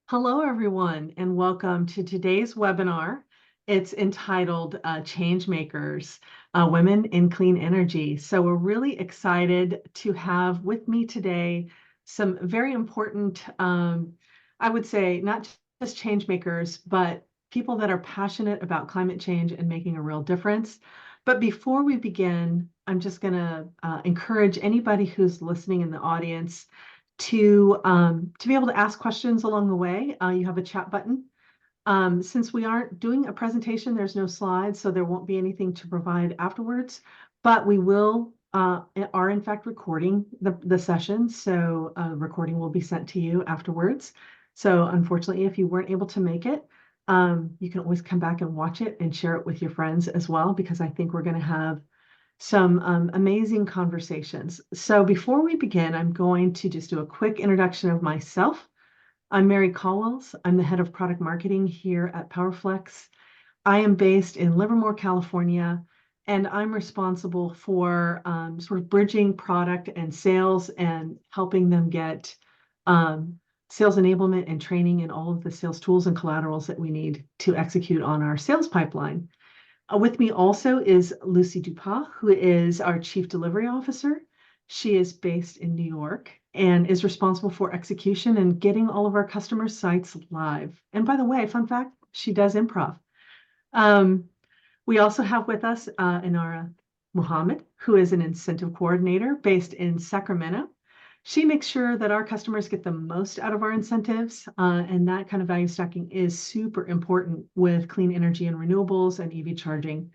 Hello, everyone, and welcome to today's webinar. It's entitled Changemakers, Women in Clean Energy. So we're really excited to have with me today some very important, I would say, not just changemakers, but people that are passionate about climate change and making a real difference. But before we begin, I'm just going to encourage anybody who's listening in the audience to be able to ask questions along the way. You have a chat button. Since we aren't doing a presentation, there's no slides, so there won't be anything to provide afterwards, but we are in fact recording the session, so a recording will be sent to you afterwards. So unfortunately, if you weren't able to make it, you can always come back and watch it and share it with your friends as well, because I think we're going to have some amazing conversations. So before we begin, I'm going to just do a quick introduction of myself. I'm Mary Caldwells. I'm the head of product marketing here at PowerFlex. I am based in Livermore, California, and I'm responsible for sort of bridging product and sales and helping them get sales enablement and training and all of the sales tools and collaterals that we need to execute on our sales pipeline. With me also is Lucy Dupas, who is our Chief Delivery Officer. She is based in New York and is responsible for execution and getting all of our customer sites live. And by the way, fun fact, she does improv. We also have with us Inara Muhammad, who is an incentive coordinator based in Sacramento. She makes sure that our customers get the most out of our incentives, and that kind of value stacking is super important with clean energy and renewables and EV charging.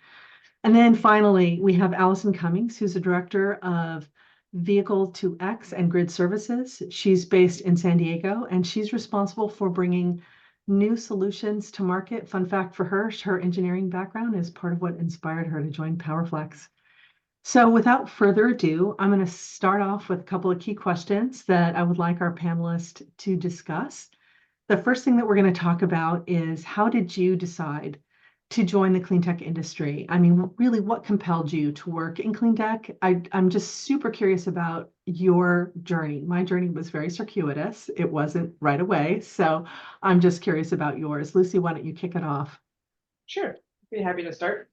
And then finally, we have Allison Cummings, who's the director of Vehicle to X and Grid Services. She's based in San Diego, and she's responsible for bringing new solutions to market. Fun fact for her engineering background is part of what inspired her to join PowerFlex. So without further ado, I'm going to start off with a couple of key questions that I would like our panelists to discuss. The first thing that we're going to talk about is, how did you decide to join the clean tech industry? I mean, really, what compelled you to work in clean tech? I'm just super curious about your journey. My journey was very circuitous. It wasn't right away. So I'm just curious about yours. Lucy, why don't you kick it off? Sure, be happy to start.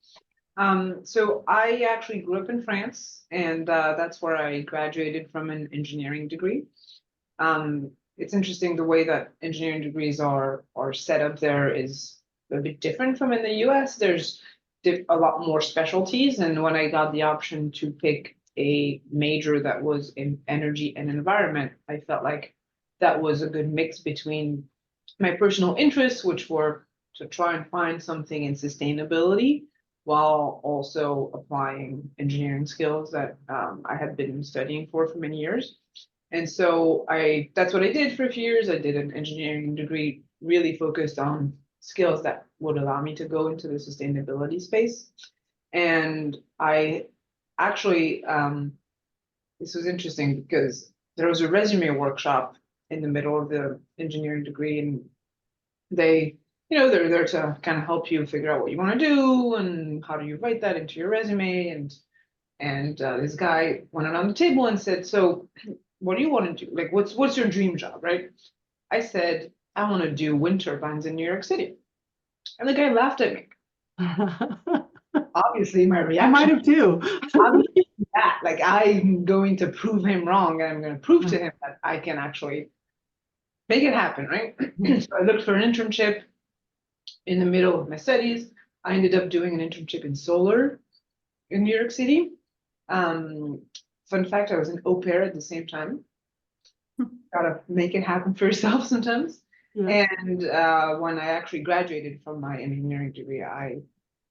So I actually grew up in France, and that's where I graduated from an engineering degree. It's interesting the way that engineering degrees are set up there is a bit different from in the US. There's a lot more specialties, and when I got the option to pick a major that was in energy and environment, I felt like that was a good mix between my personal interests, which were to try and find something in sustainability while also applying engineering skills that I had been studying for many years. And so that's what I did for a few years. I did an engineering degree really focused on skills that would allow me to go into the sustainability space. And I actually, this was interesting because there was a resume workshop in the middle of the engineering degree, and they're there to kind of help you figure out what you want to do and how do you write that into your resume. And this guy went around the table and said, "So, what do you want to do? Like, what's your dream job, right?" I said, "I want to do wind turbines in New York City." And the guy laughed at me. Obviously, my I might reaction, have too. I'm that. Like, I'm going to prove him wrong, and I'm going to prove to him that I can actually make it happen, right? So I looked for an internship in the middle of my studies. I ended up doing an internship in solar in New York City. Fun fact, I was an au pair at the same time. Gotta make it happen for yourself sometimes. Yes. And when I actually graduated from my engineering degree, I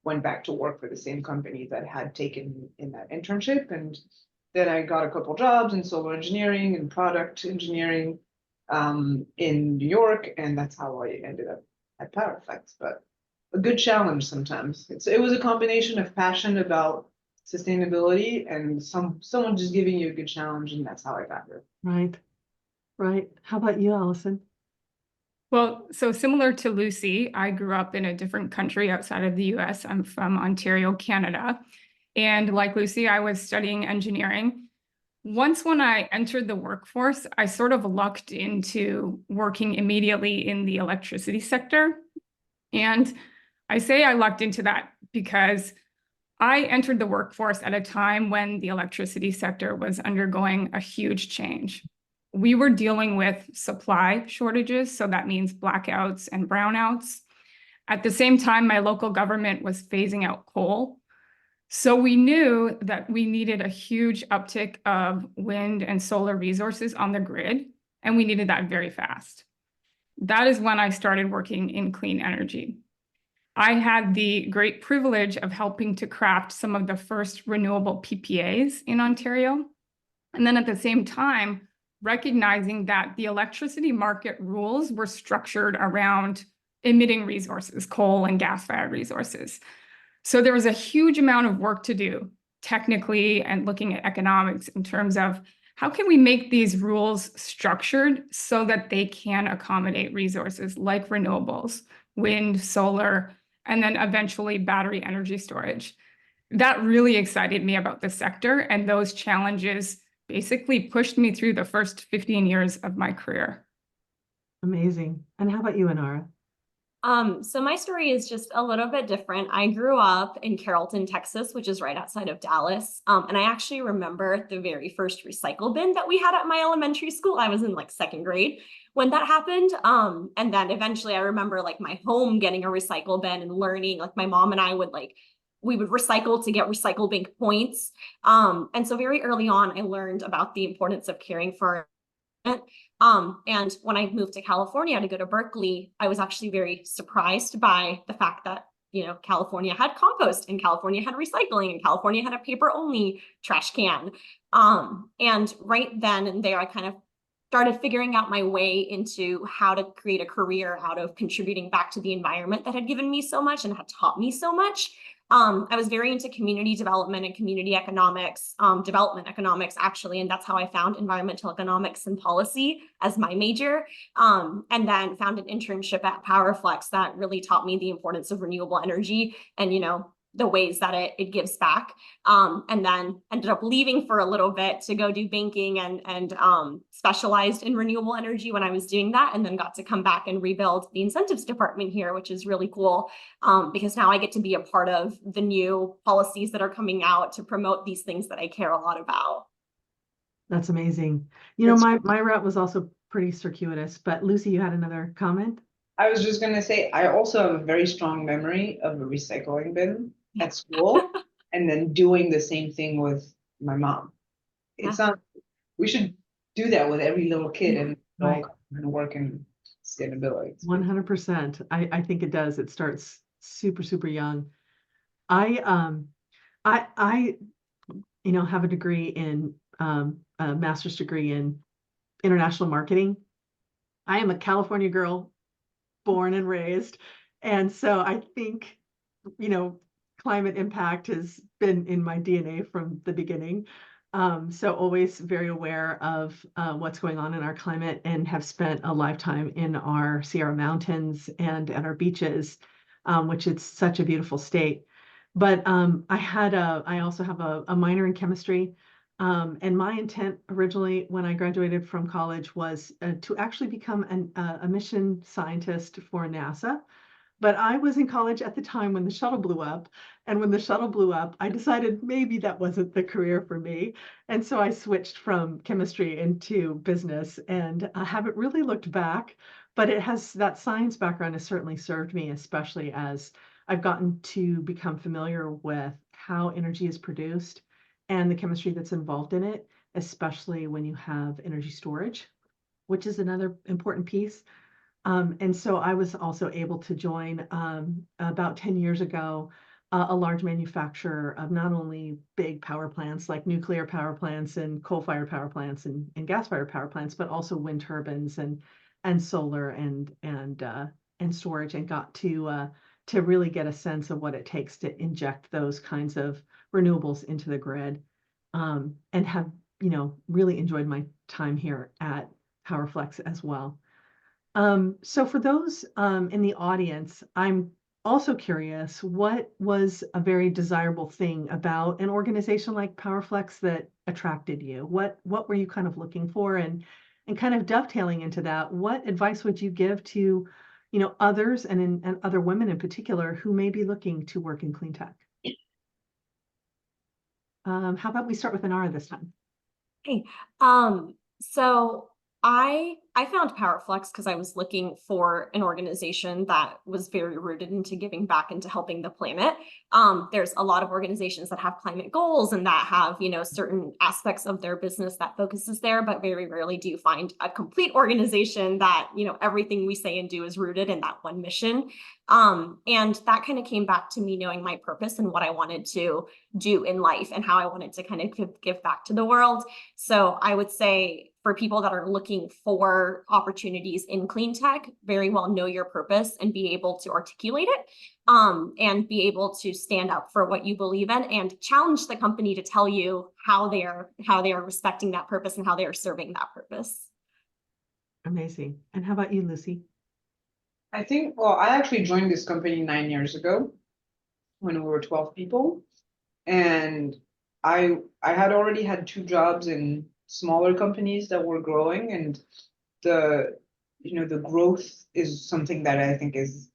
went back to work for the same company that had taken in that internship. And then I got a couple jobs in solar engineering and product engineering in New York. And that's how I ended up at PowerFlex. But a good challenge sometimes. It was a combination of passion about sustainability and someone just giving you a good challenge, and that's how I got here. Right. Right. How about you, Allison? Well, so similar to Lucy, I grew up in a different country outside of the US. I'm from Ontario, Canada. And like Lucy, I was studying engineering. Once when I entered the workforce, I sort of lucked into working immediately in the electricity sector. And I say I lucked into that because I entered the workforce at a time when the electricity sector was undergoing a huge change. We were dealing with supply shortages, so that means blackouts and brownouts. At the same time, my local government was phasing out coal. So we knew that we needed a huge uptick of wind and solar resources on the grid, and we needed that very fast. That is when I started working in clean energy. I had the great privilege of helping to craft some of the first renewable PPAs in Ontario. And then at the same time, recognizing that the electricity market rules were structured around emitting resources, coal and gas-fired resources. So there was a huge amount of work to do technically and looking at economics in terms of how can we make these rules structured so that they can accommodate resources like renewables, wind, solar, and then eventually battery energy storage. That really excited me about the sector, and those challenges basically pushed me through the first 15 years of my career. Amazing. And how about you, Anara? So my story is just a little bit different. I grew up in Carrollton, Texas, which is right outside of Dallas. And I actually remember the very first recycle bin that we had at my elementary school. I was in like second grade when that happened. And then eventually I remember like my home getting a recycle bin and learning, like my mom and I would we would recycle to get recycle bank points. And so very early on, I learned about the importance of caring for it. And when I moved to California to go to Berkeley, I was actually very surprised by the fact that, California had compost and California had recycling and California had a paper only trash can. And right then and there, I kind of started figuring out my way into how to create a career out of contributing back to the environment that had given me so much and had taught me so much. I was very into community development and community economics, development economics, actually, and that's how I found environmental economics and policy as my major, and then found an internship at PowerFlex that really taught me the importance of renewable energy and, the ways that it gives back, and then ended up leaving for a little bit to go do banking and specialized in renewable energy when I was doing that, and then got to come back and rebuild the incentives department here, which is really cool, because now I get to be a part of the new policies that are coming out to promote these things that I care a lot about. That's amazing. My route was also pretty circuitous, but Lucy, you had another comment? I was just gonna say, I also have a very strong memory of a recycling bin at school and then doing the same thing with my mom. It's not, we should do that with every little kid and Right. work in sustainability. 100%. I think it does. It starts super, super young. I have a degree in a master's degree in international marketing. I am a California girl, born and raised. And so I think, climate impact has been in my DNA from the beginning. So always very aware of what's going on in our climate and have spent a lifetime in our Sierra Mountains and at our beaches, which is such a beautiful state. But I also have a minor in chemistry. And my intent originally when I graduated from college was to actually become a mission scientist for NASA. But I was in college at the time when the shuttle blew up. And when the shuttle blew up, I decided maybe that wasn't the career for me. And so I switched from chemistry into business, and I haven't really looked back, but that science background has certainly served me, especially as I've gotten to become familiar with how energy is produced and the chemistry that's involved in it, especially when you have energy storage, which is another important piece. And so I was also able to join about 10 years ago a large manufacturer of not only big power plants like nuclear power plants and coal-fired power plants and gas-fired power plants, but also wind turbines and solar and storage, and got to really get a sense of what it takes to inject those kinds of renewables into the grid, and have really enjoyed my time here at PowerFlex as well. So for those in the audience, I'm also curious, what was a very desirable thing about an organization like PowerFlex that attracted you? What were you kind of looking for? And kind of dovetailing into that, what advice would you give to, others and other women in particular who may be looking to work in clean tech? How about we start with Anara this time? Hey, so I found PowerFlex because I was looking for an organization that was very rooted into giving back into helping the planet. There's a lot of organizations that have climate goals and that have, certain aspects of their business that focuses there, but very rarely do you find a complete organization that, everything we say and do is rooted in that one mission. And that kind of came back to me knowing my purpose and what I wanted to do in life and how I wanted to kind of give back to the world. So I would say for people that are looking for opportunities in clean tech, very well know your purpose and be able to articulate it, and be able to stand up for what you believe in and challenge the company to tell you how they are respecting that purpose and how they are serving that purpose. Amazing. And how about you, Lucy? I think, well, I actually joined this company 9 years ago when we were 12 people. And I had already had 2 jobs in smaller companies that were growing, and the growth is something that I think is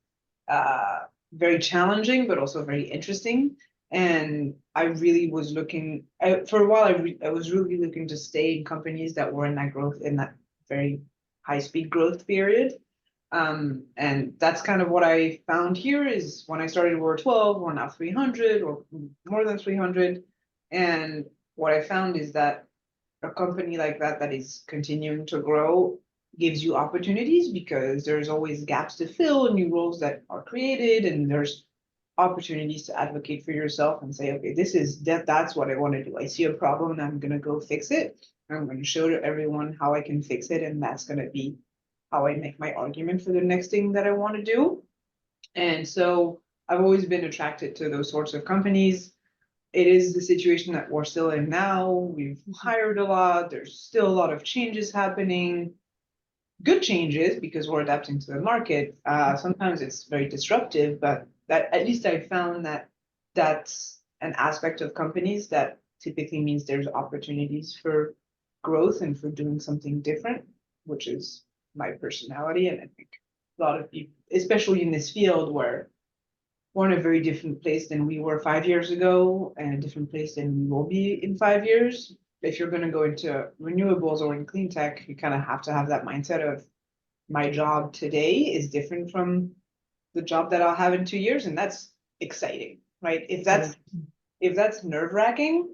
very challenging, but also very interesting. And I really was looking for a while. I was really looking to stay in companies that were in that growth, in that very high speed growth period. And that's kind of what I found here is when I started, we were 12, we're now 300 or more than 300. And what I found is that a company like that is continuing to grow gives you opportunities because there's always gaps to fill, new roles that are created, and there's opportunities to advocate for yourself and say, okay, that's what I want to do. I see a problem and I'm going to go fix it. I'm going to show to everyone how I can fix it, and that's going to be how I make my argument for the next thing that I want to do. And so I've always been attracted to those sorts of companies. It is the situation that we're still in now. We've hired a lot. There's still a lot of changes happening. Good changes because we're adapting to the market. Sometimes it's very disruptive, but that at least I found that that's an aspect of companies that typically means there's opportunities for growth and for doing something different, which is my personality. And I think a lot of people, especially in this field where we're in a very different place than we were 5 years ago and a different place than we will be in 5 years. If you're going to go into renewables or in clean tech, you kind of have to have that mindset of my job today is different from the job that I'll have in 2 years. And that's exciting, right? If that's nerve-wracking,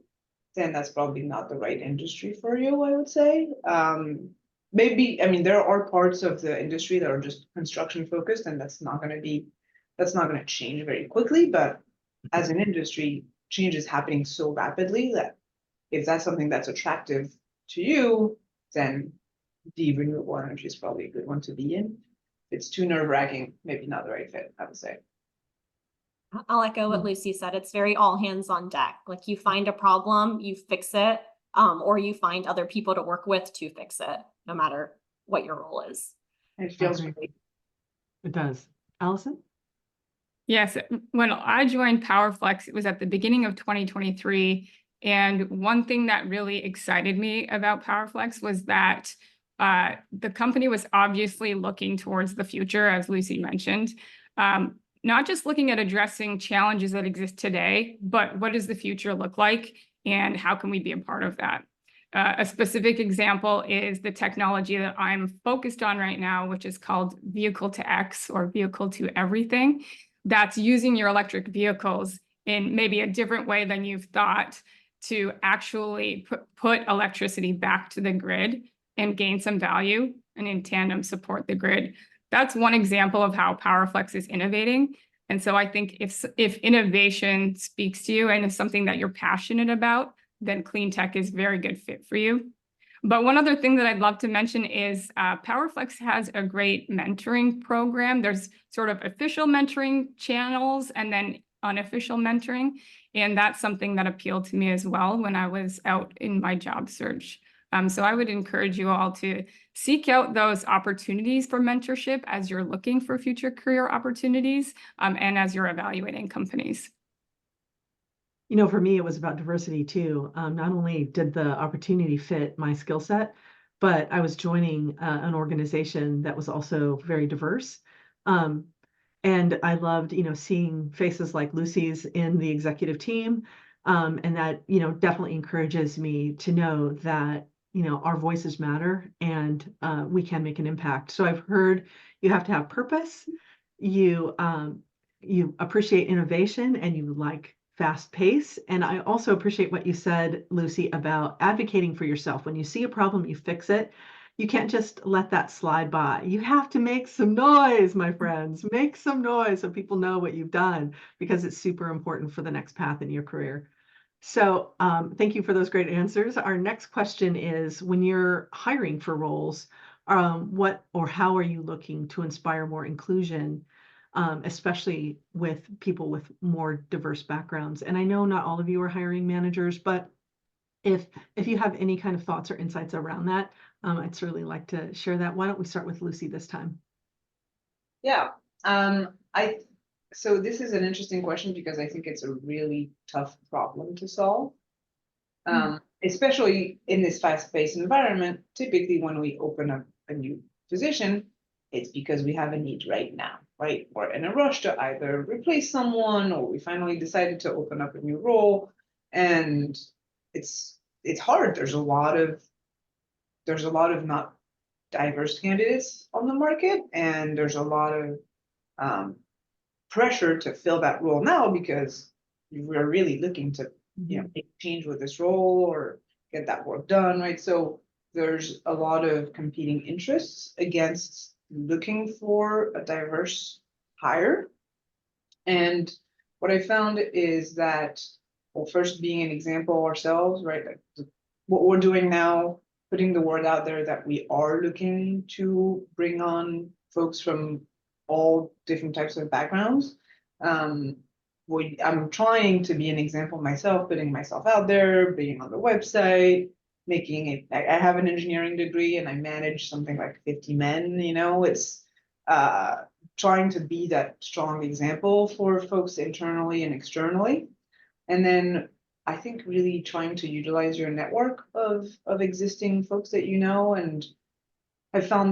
then that's probably not the right industry for you, I would say. Maybe, I mean, there are parts of the industry that are just construction focused, and that's not going to change very quickly. But as an industry, change is happening so rapidly that if that's something that's attractive to you, then the renewable energy is probably a good one to be in. If it's too nerve-wracking, maybe not the right fit, I would say. I'll echo what Lucy said. It's very all hands on deck. Like you find a problem, you fix it, or you find other people to work with to fix it, no matter what your role is. It feels great. It does. Allison? Yes, when I joined PowerFlex, it was at the beginning of 2023. And one thing that really excited me about PowerFlex was that the company was obviously looking towards the future, as Lucy mentioned. Not just looking at addressing challenges that exist today, but what does the future look like and how can we be a part of that? A specific example is the technology that I'm focused on right now, which is called Vehicle to X or Vehicle to Everything. That's using your electric vehicles in maybe a different way than you've thought to actually put electricity back to the grid and gain some value and in tandem support the grid. That's one example of how PowerFlex is innovating. And so I think if innovation speaks to you and is something that you're passionate about, then clean tech is a very good fit for you. But one other thing that I'd love to mention is PowerFlex has a great mentoring program. There's sort of official mentoring channels and then unofficial mentoring. And that's something that appealed to me as well when I was out in my job search. So I would encourage you all to seek out those opportunities for mentorship as you're looking for future career opportunities, and as you're evaluating companies. You know, for me, it was about diversity too. Not only did the opportunity fit my skill set, but I was joining an organization that was also very diverse. Um, and I loved, seeing faces like Lucy's in the executive team. And that, definitely encourages me to know that, our voices matter and we can make an impact. So I've heard you have to have purpose. You appreciate innovation and you like fast pace. And I also appreciate what you said, Lucy, about advocating for yourself. When you see a problem, you fix it. You can't just let that slide by. You have to make some noise, my friends. Make some noise so people know what you've done, because it's super important for the next path in your career. So thank you for those great answers. Our next question is, when you're hiring for roles, what or how are you looking to inspire more inclusion, especially with people with more diverse backgrounds? And I know not all of you are hiring managers, but if you have any kind of thoughts or insights around that, I'd certainly like to share that. Why don't we start with Lucy this time? Yeah, so this is an interesting question because I think it's a really tough problem to solve. Especially in this fast-paced environment. Typically when we open up a new position, it's because we have a need right now, right? We're in a rush to either replace someone, or we finally decided to open up a new role, and it's hard. There's a lot of not diverse candidates on the market, and there's a lot of pressure to fill that role now because we're really looking to make change with this role or get that work done, right? So there's a lot of competing interests against looking for a diverse hire. And what I found is that, well, first being an example ourselves, right? Like what we're doing now, putting the word out there that we are looking to bring on folks from all different types of backgrounds. I'm trying to be an example myself, putting myself out there, being on the website, making it. I have an engineering degree and I manage something like 50 men. It's trying to be that strong example for folks internally and externally. And then I think really trying to utilize your network of existing folks that you know. And I found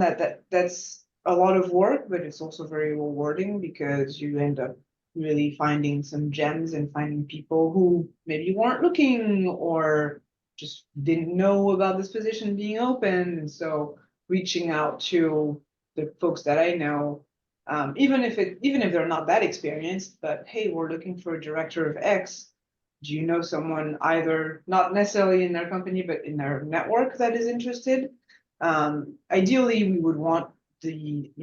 that's a lot of work, but it's also very rewarding because you end up really finding some gems and finding people who maybe weren't looking or just didn't know about this position being open. And so reaching out to the folks that I know, even if they're not that experienced, but hey, we're looking for a director of X. Do you know someone either not necessarily in their company, but in their network that is interested? Ideally, we would want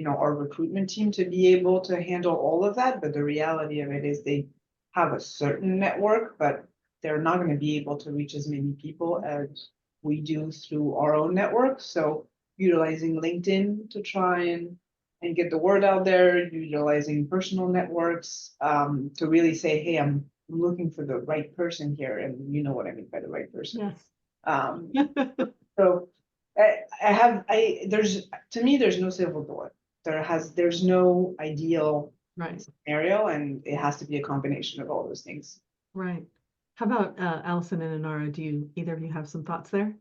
our recruitment team to be able to handle all of that, but the reality of it is they have a certain network, but they're not going to be able to reach as many people as we do through our own network. So utilizing LinkedIn to try and get the word out there, utilizing personal networks to really say, hey, I'm looking for the right person here, and you know what I mean by the right person. Yes. So to me, there's no silver bullet. There's no ideal scenario, and it has to be a combination of all those things. Right. How about Allison and Anara? Do either of you have some thoughts there?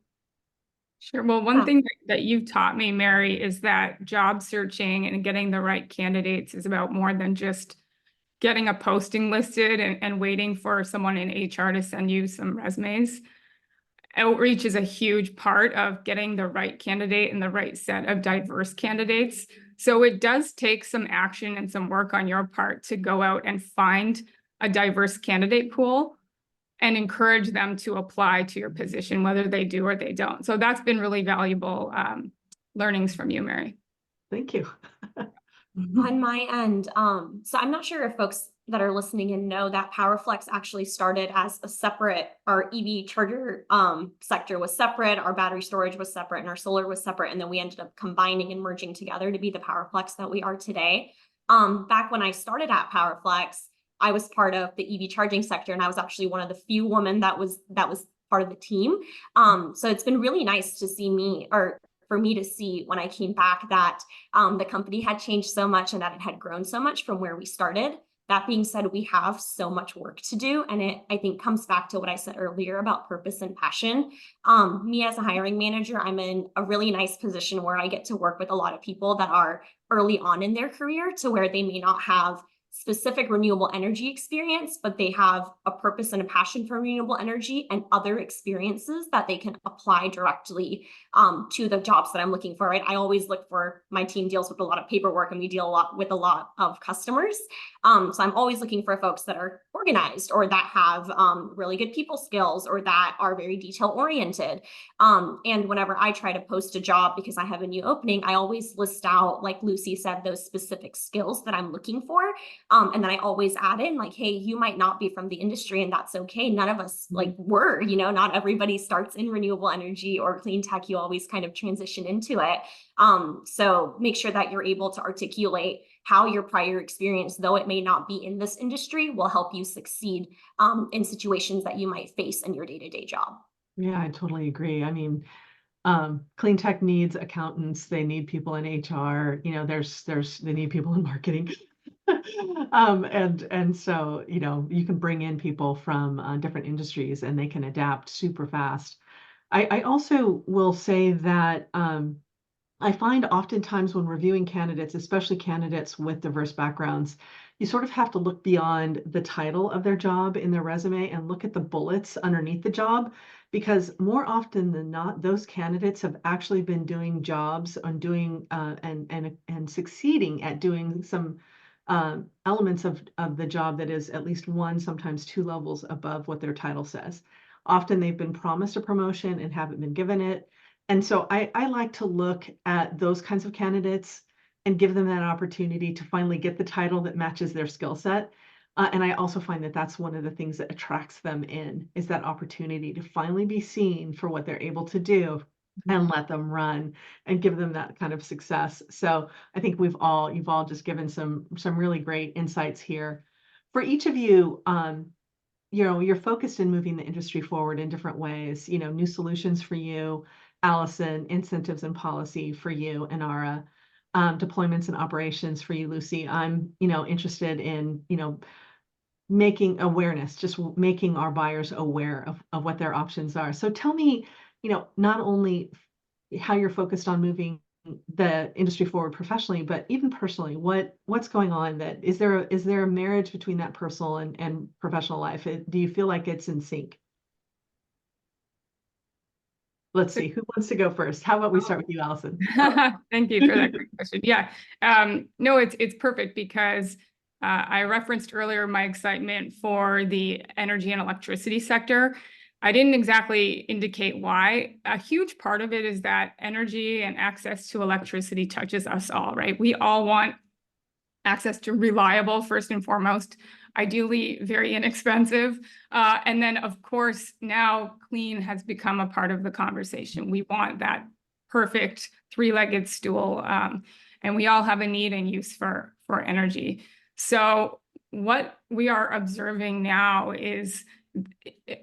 Sure. Well, one thing that you've taught me, Mary, is that job searching and getting the right candidates is about more than just getting a posting listed and waiting for someone in HR to send you some resumes. Outreach is a huge part of getting the right candidate and the right set of diverse candidates. So it does take some action and some work on your part to go out and find a diverse candidate pool and encourage them to apply to your position, whether they do or they don't. So that's been really valuable learnings from you, Mary. Thank you. On my end, so I'm not sure if folks that are listening in know that PowerFlex actually started as a separate, our EV charger sector was separate, our battery storage was separate, and our solar was separate. And then we ended up combining and merging together to be the PowerFlex that we are today. Back when I started at PowerFlex, I was part of the EV charging sector, and I was actually one of the few women that was part of the team. So it's been really nice to see me, or for me to see when I came back that the company had changed so much and that it had grown so much from where we started. That being said, we have so much work to do. And it, I think, comes back to what I said earlier about purpose and passion. Me as a hiring manager, I'm in a really nice position where I get to work with a lot of people that are early on in their career to where they may not have specific renewable energy experience, but they have a purpose and a passion for renewable energy and other experiences that they can apply directly to the jobs that I'm looking for, right? I always look for, my team deals with a lot of paperwork and we deal a lot with a lot of customers. So I'm always looking for folks that are organized or that have really good people skills or that are very detail oriented. And whenever I try to post a job because I have a new opening, I always list out, like Lucy said, those specific skills that I'm looking for. And then I always add in like, hey, you might not be from the industry and that's okay. None of us like were, you know, not everybody starts in renewable energy or clean tech. You always kind of transition into it. So make sure that you're able to articulate how your prior experience, though it may not be in this industry, will help you succeed in situations that you might face in your day-to-day job. Yeah, I totally agree. I mean, clean tech needs accountants, they need people in HR, you know, they need people in marketing. And so, you know, you can bring in people from different industries and they can adapt super fast. I also will say that I find oftentimes when reviewing candidates, especially candidates with diverse backgrounds, you sort of have to look beyond the title of their job in their resume and look at the bullets underneath the job, because more often than not, those candidates have actually been doing jobs and doing and succeeding at doing some elements of the job that is at least one, sometimes two levels above what their title says. Often they've been promised a promotion and haven't been given it. And so I like to look at those kinds of candidates and give them that opportunity to finally get the title that matches their skill set. And I also find that that's one of the things that attracts them in, is that opportunity to finally be seen for what they're able to do and let them run and give them that kind of success. So I think you've all just given some really great insights here. For each of you, you know, you're focused in moving the industry forward in different ways, you know, new solutions for you, Allison, incentives and policy for you, Inara, deployments and operations for you, Lucy. I'm, you know, interested in, you know, making awareness, just making our buyers aware of what their options are. So tell me, you know, not only how you're focused on moving the industry forward professionally, but even personally, what's going on? That is there a marriage between that personal and professional life? Do you feel like it's in sync? Let's see, who wants to go first? How about we start with you, Allison? Thank you for that great question. Yeah, no, it's perfect because I referenced earlier my excitement for the energy and electricity sector. I didn't exactly indicate why. A huge part of it is that energy and access to electricity touches us all, right? We all want access to reliable, first and foremost, ideally very inexpensive. And then, of course, now clean has become a part of the conversation. We want that perfect three-legged stool, and we all have a need and use for energy. So what we are observing now is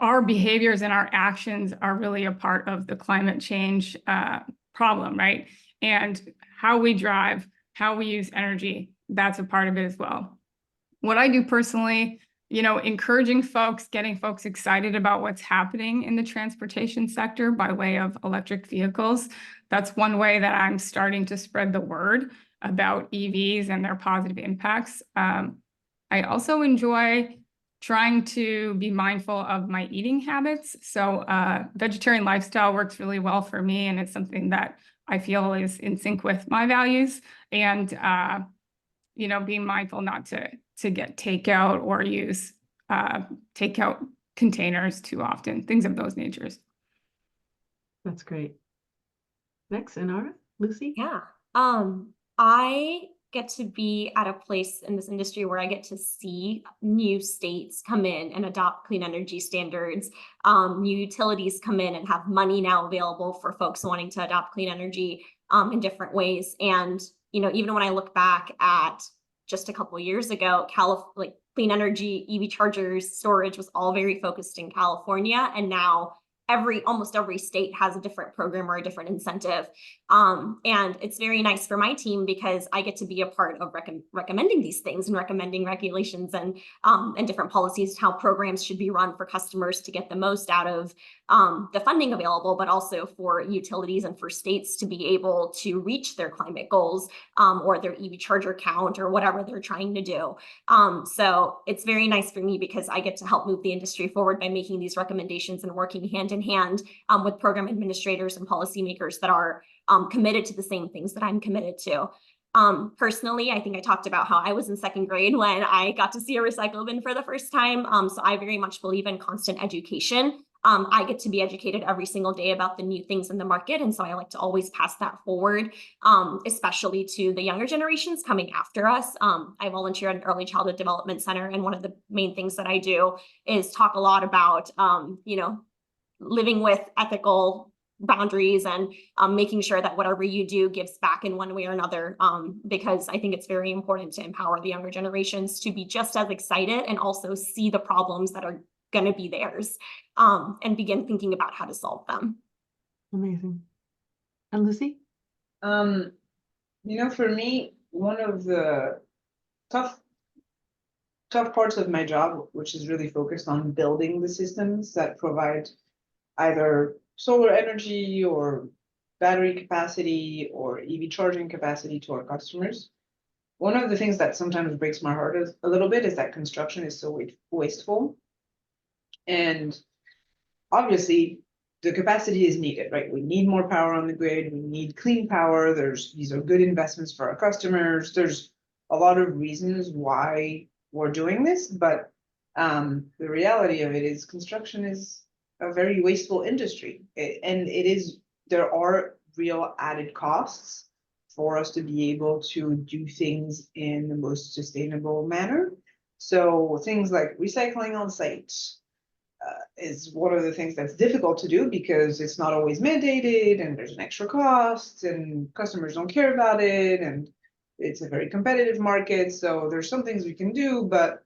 our behaviors and our actions are really a part of the climate change problem, right? And how we drive, how we use energy, that's a part of it as well. What I do personally, you know, encouraging folks, getting folks excited about what's happening in the transportation sector by way of electric vehicles. That's one way that I'm starting to spread the word about EVs and their positive impacts. I also enjoy trying to be mindful of my eating habits. So vegetarian lifestyle works really well for me, and it's something that I feel is in sync with my values. And you know, being mindful not to get takeout or use takeout containers too often, things of those natures. That's great. Next, Inara, Lucy? Yeah. I get to be at a place in this industry where I get to see new states come in and adopt clean energy standards, new utilities come in and have money now available for folks wanting to adopt clean energy in different ways. And, you know, even when I look back at just a couple of years ago, like clean energy, EV chargers, storage was all very focused in California. And now almost every state has a different program or a different incentive. And it's very nice for my team because I get to be a part of recommending these things and recommending regulations and different policies, how programs should be run for customers to get the most out of the funding available, but also for utilities and for states to be able to reach their climate goals or their EV charger count or whatever they're trying to do. So it's very nice for me because I get to help move the industry forward by making these recommendations and working hand in hand with program administrators and policymakers that are committed to the same things that I'm committed to. Personally, I think I talked about how I was in second grade when I got to see a recycle bin for the first time. So I very much believe in constant education. I get to be educated every single day about the new things in the market. And so I like to always pass that forward, especially to the younger generations coming after us. I volunteer at an early childhood development center. And one of the main things that I do is talk a lot about, living with ethical boundaries and making sure that whatever you do gives back in one way or another, because I think it's very important to empower the younger generations to be just as excited and also see the problems that are going to be theirs and begin thinking about how to solve them. Amazing. And Lucy? For me, one of the tough parts of my job, which is really focused on building the systems that provide either solar energy or battery capacity or EV charging capacity to our customers. One of the things that sometimes breaks my heart a little bit is that construction is so wasteful. And obviously the capacity is needed, right? We need more power on the grid. We need clean power. These are good investments for our customers. There's a lot of reasons why we're doing this, but the reality of it is construction is a very wasteful industry. There are real added costs for us to be able to do things in the most sustainable manner. So things like recycling on site is one of the things that's difficult to do because it's not always mandated and there's an extra cost and customers don't care about it and it's a very competitive market. So there's some things we can do, but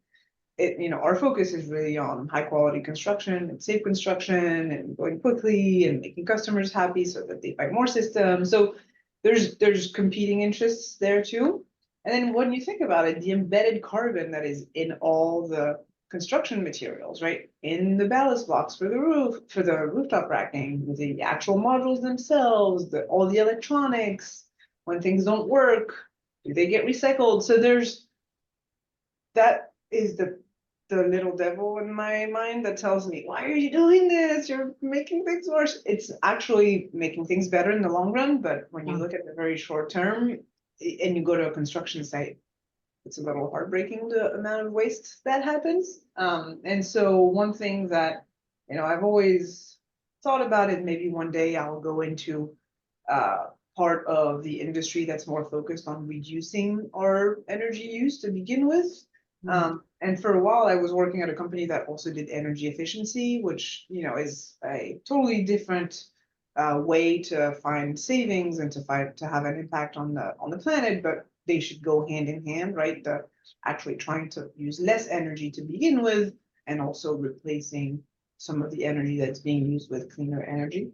our focus is really on high quality construction and safe construction and going quickly and making customers happy so that they buy more systems. So there's competing interests there too. And then when you think about it, the embedded carbon that is in all the construction materials, right? In the ballast blocks for the roof, for the rooftop racking, the actual modules themselves, all the electronics, when things don't work, do they get recycled? So that is the little devil in my mind that tells me, why are you doing this? You're making things worse. It's actually making things better in the long run. But when you look at the very short term and you go to a construction site, it's a little heartbreaking the amount of waste that happens. And so one thing that, I've always thought about it, maybe one day I'll go into part of the industry that's more focused on reducing our energy use to begin with. And for a while, I was working at a company that also did energy efficiency, which is a totally different way to find savings and to have an impact on the planet. But they should go hand in hand, right? Actually trying to use less energy to begin with, and also replacing some of the energy that's being used with cleaner energy.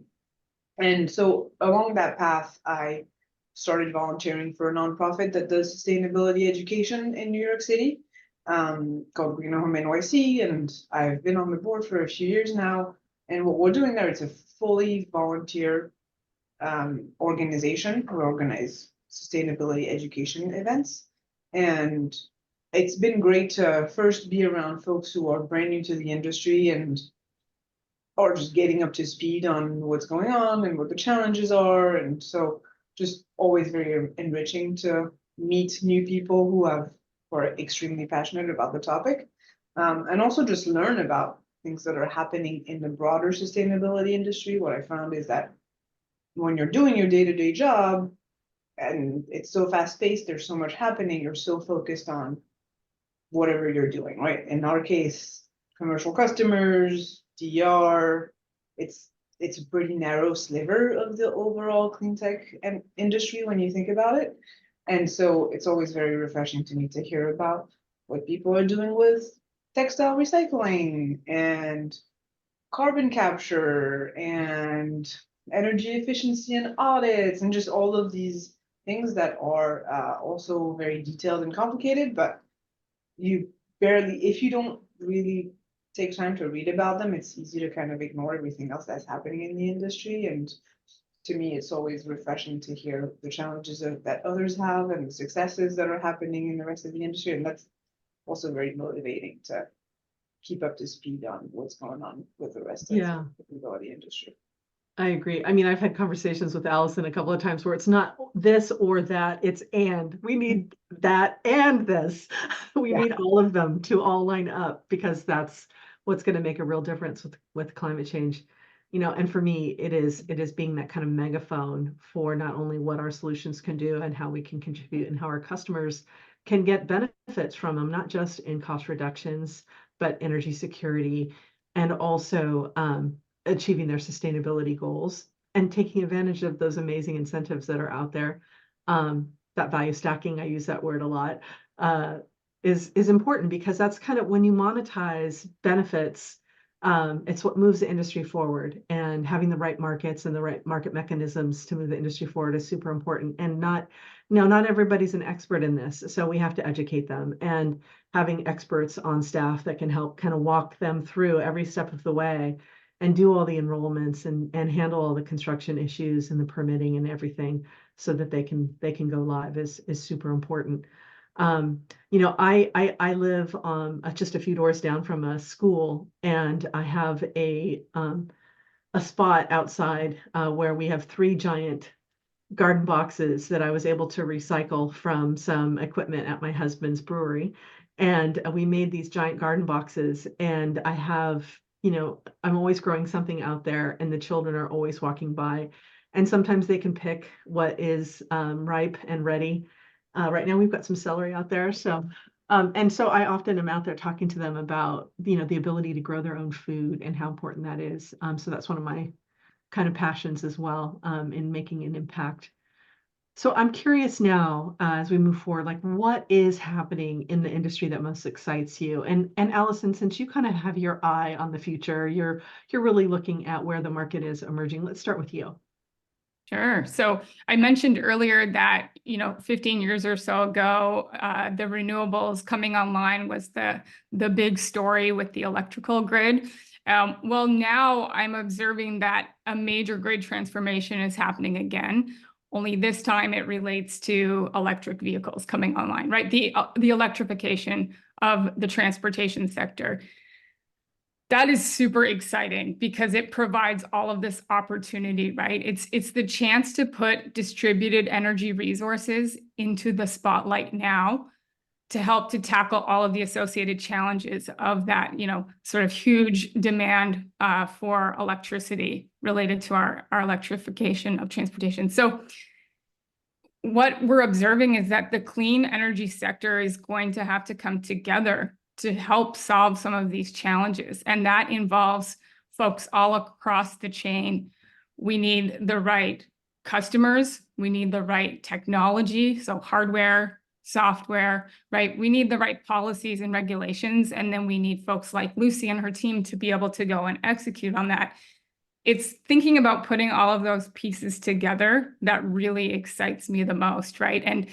And so along that path, I started volunteering for a nonprofit that does sustainability education in New York City. Called Green Home NYC, and I've been on the board for a few years now. And what we're doing there, it's a fully volunteer organization. We organize sustainability education events, and it's been great to first be around folks who are brand new to the industry and are just getting up to speed on what's going on and what the challenges are. And so just always very enriching to meet new people who are extremely passionate about the topic, and also just learn about things that are happening in the broader sustainability industry. What I found is that when you're doing your day-to-day job and it's so fast-paced, there's so much happening, you're so focused on whatever you're doing, right? In our case, commercial customers, DR, it's a pretty narrow sliver of the overall clean tech industry when you think about it. And so it's always very refreshing to me to hear about what people are doing with textile recycling and carbon capture and energy efficiency and audits and just all of these things that are also very detailed and complicated, but you barely, if you don't really take time to read about them, it's easy to kind of ignore everything else that's happening in the industry. And to me, it's always refreshing to hear the challenges that others have and the successes that are happening in the rest of the industry. And that's also very motivating to keep up to speed on what's going on with the rest of Yeah. the mobility industry. I agree. I mean, I've had conversations with Allison a couple of times where it's not this or that, it's and. We need that and this. We Yeah. need all of them to all line up because that's what's going to make a real difference with climate change. You know, and for me, it is being that kind of megaphone for not only what our solutions can do and how we can contribute and how our customers can get benefits from them, not just in cost reductions, but energy security and also achieving their sustainability goals and taking advantage of those amazing incentives that are out there. That value stacking, I use that word a lot, is important because that's kind of when you monetize benefits, it's what moves the industry forward, and having the right markets and the right market mechanisms to move the industry forward is super important. And not everybody's an expert in this, so we have to educate them, and having experts on staff that can help kind of walk them through every step of the way and do all the enrollments and handle all the construction issues and the permitting and everything so that they can go live is super important. You know, I live just a few doors down from a school, and I have a spot outside where we have 3 giant garden boxes that I was able to recycle from some equipment at my husband's brewery. And we made these giant garden boxes, and I have, you know, I'm always growing something out there, and the children are always walking by. And sometimes they can pick what is ripe and ready. Right now we've got some celery out there. And so I often am out there talking to them about, you know, the ability to grow their own food and how important that is. So that's one of my kind of passions as well, in making an impact. So I'm curious now, as we move forward, like what is happening in the industry that most excites you? And Allison, since you kind of have your eye on the future, you're really looking at where the market is emerging. Let's start with you. Sure. So I mentioned earlier that, 15 years or so ago, the renewables coming online was the big story with the electrical grid. Well, now I'm observing that a major grid transformation is happening again. Only this time it relates to electric vehicles coming online, right? The electrification of the transportation sector. That is super exciting because it provides all of this opportunity, right? It's the chance to put distributed energy resources into the spotlight now to help to tackle all of the associated challenges of that, sort of huge demand for electricity related to our electrification of transportation. So what we're observing is that the clean energy sector is going to have to come together to help solve some of these challenges. And that involves folks all across the chain. We need the right customers. We need the right technology, so hardware, software, right? We need the right policies and regulations. And then we need folks like Lucy and her team to be able to go and execute on that. It's thinking about putting all of those pieces together that really excites me the most, right? And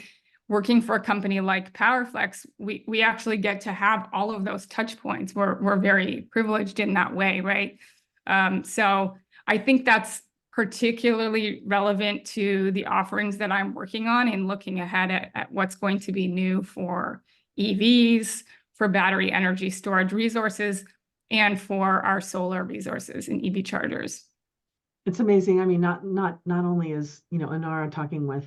working for a company like PowerFlex, we actually get to have all of those touch points. We're very privileged in that way, right? So I think that's particularly relevant to the offerings that I'm working on and looking ahead at what's going to be new for EVs, for battery energy storage resources, and for our solar resources and EV chargers. It's amazing. I mean, not only is, Inara talking with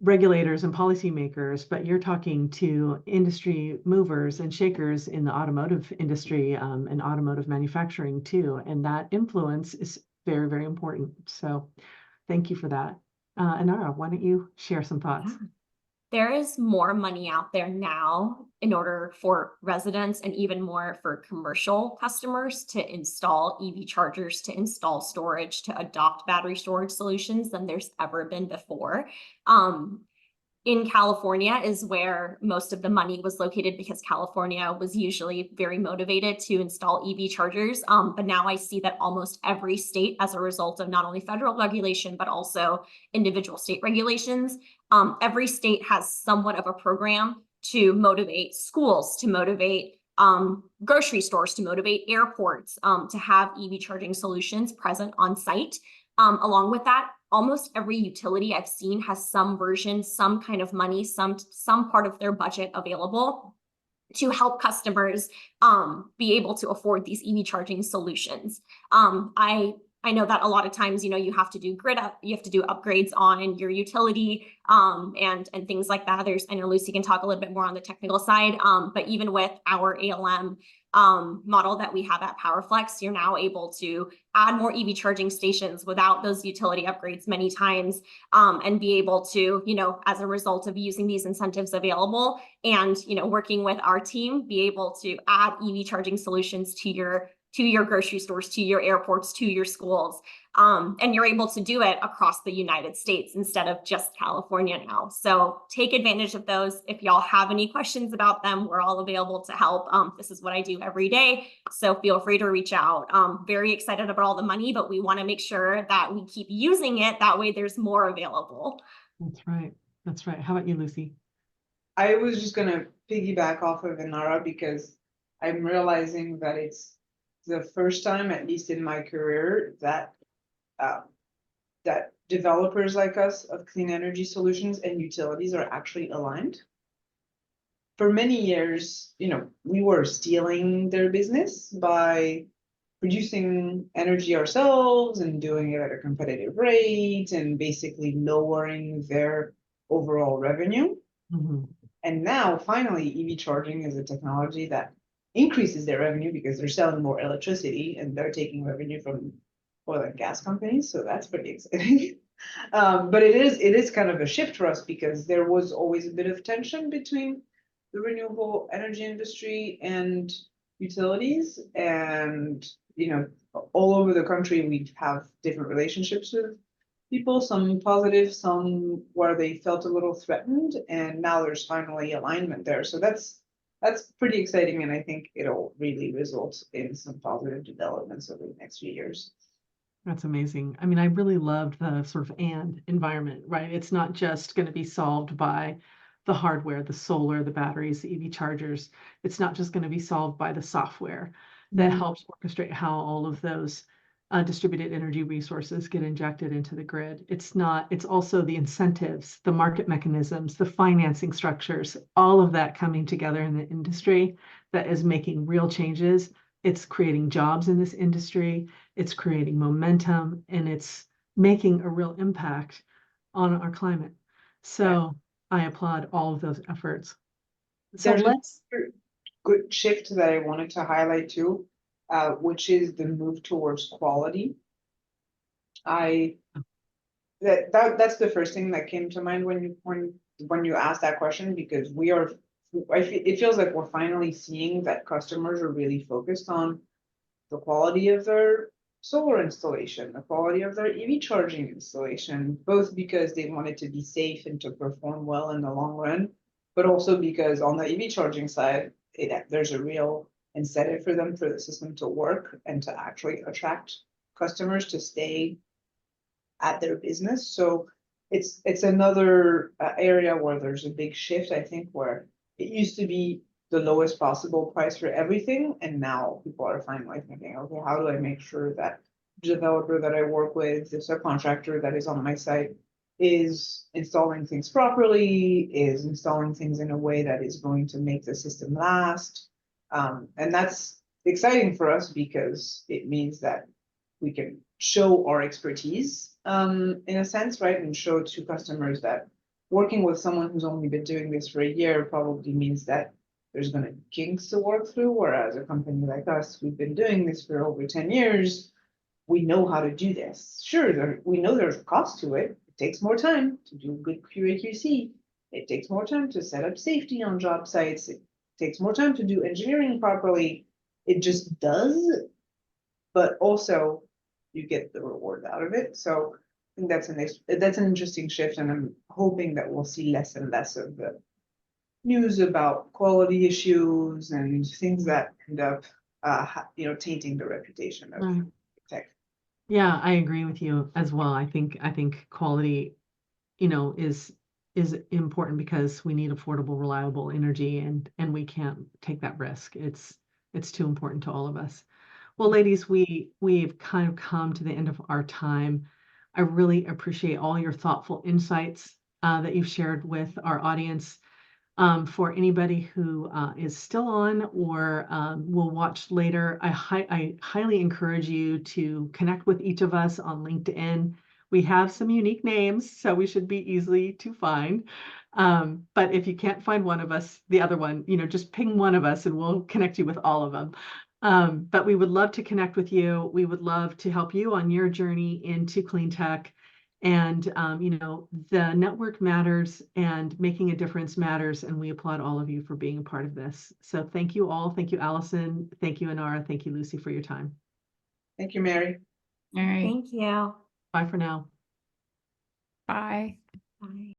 regulators and policymakers, but you're talking to industry movers and shakers in the automotive industry and automotive manufacturing too. And that influence is very, very important. So thank you for that. Inara, why don't you share some thoughts? Yeah. There is more money out there now in order for residents and even more for commercial customers to install EV chargers, to install storage, to adopt battery storage solutions than there's ever been before. in California is where most of the money was located because California was usually very motivated to install EV chargers. But now I see that almost every state, as a result of not only federal regulation, but also individual state regulations, every state has somewhat of a program to motivate schools, to motivate grocery stores, to motivate airports, to have EV charging solutions present on site. Along with that, almost every utility I've seen has some version, some kind of money, some part of their budget available to help customers be able to afford these EV charging solutions. I know that a lot of times, you have to do you have to do upgrades on your utility and things like that. I know Lucy can talk a little bit more on the technical side, but even with our ALM model that we have at PowerFlex, you're now able to add more EV charging stations without those utility upgrades many times, and be able to, as a result of using these incentives available and, working with our team, be able to add EV charging solutions to your grocery stores, to your airports, to your schools. And you're able to do it across the United States instead of just California now. So take advantage of those. If y'all have any questions about them, we're all available to help. This is what I do every day. So feel free to reach out. Very excited about all the money, but we want to make sure that we keep using it. That way there's more available. That's right. That's right. How about you, Lucy? I was just going to piggyback off of Inara because I'm realizing that it's the first time, at least in my career, that that developers like us of clean energy solutions and utilities are actually aligned. For many years, we were stealing their business by producing energy ourselves and doing it at a competitive rate and basically lowering their overall revenue. Mm-hmm. And now, finally, EV charging is a technology that increases their revenue because they're selling more electricity and they're taking revenue from oil and gas companies. So that's pretty exciting. But it is kind of a shift for us because there was always a bit of tension between the renewable energy industry and utilities. And, all over the country, we have different relationships with people, some positive, some where they felt a little threatened. And now there's finally alignment there. So that's pretty exciting, and I think it'll really result in some positive developments over the next few years. That's amazing. I mean, I really loved the sort of and environment, right? It's not just going to be solved by the hardware, the solar, the batteries, the EV chargers. It's not just going to be solved by the software that helps orchestrate how all of those distributed energy resources get injected into the grid. It's also the incentives, the market mechanisms, the financing structures, all of that coming together in the industry that is making real changes. It's creating jobs in this industry, it's creating momentum, and it's making a real impact on our climate. So I applaud all of those efforts. So let's good shift that I wanted to highlight too, which is the move towards quality. That's the first thing that came to mind when you asked that question, because it feels like we're finally seeing that customers are really focused on the quality of their solar installation, the quality of their EV charging installation, both because they want it to be safe and to perform well in the long run, but also because on the EV charging side, there's a real incentive for the system to work and to actually attract customers to stay at their business. So it's another area where there's a big shift, I think, where it used to be the lowest possible price for everything, and now people are finally thinking, okay, how do I make sure that the developer that I work with, the subcontractor that is on my site, is installing things properly, is installing things in a way that is going to make the system last. And that's exciting for us because it means that we can show our expertise in a sense, right? And show to customers that working with someone who's only been doing this for a year probably means that there's going to be kinks to work through. Whereas a company like us, we've been doing this for over 10 years. We know how to do this. Sure, we know there's a cost to it. It takes more time to do good QA/QC. It takes more time to set up safety on job sites. It takes more time to do engineering properly. It just does. But also, you get the reward out of it. So think that's an interesting shift, and I'm hoping that we'll see less and less of the news about quality issues and things that end up, tainting the reputation of Right. tech. Yeah, I agree with you as well. I think quality, is important because we need affordable, reliable energy, and we can't take that risk. It's too important to all of us. Well, ladies, we've kind of come to the end of our time. I really appreciate all your thoughtful insights that you've shared with our audience. For anybody who is still on or will watch later, I highly encourage you to connect with each of us on LinkedIn. We have some unique names, so we should be easily to find. But if you can't find one of us, the other one, just ping one of us and we'll connect you with all of them. But we would love to connect with you. We would love to help you on your journey into clean tech. And, the network matters and making a difference matters. And we applaud all of you for being a part of this. So thank you all. Thank you, Allison. Thank you, Inara. Thank you, Lucy, for your time. Thank you, Mary. All right. Thank you. Bye for now. Bye. Bye.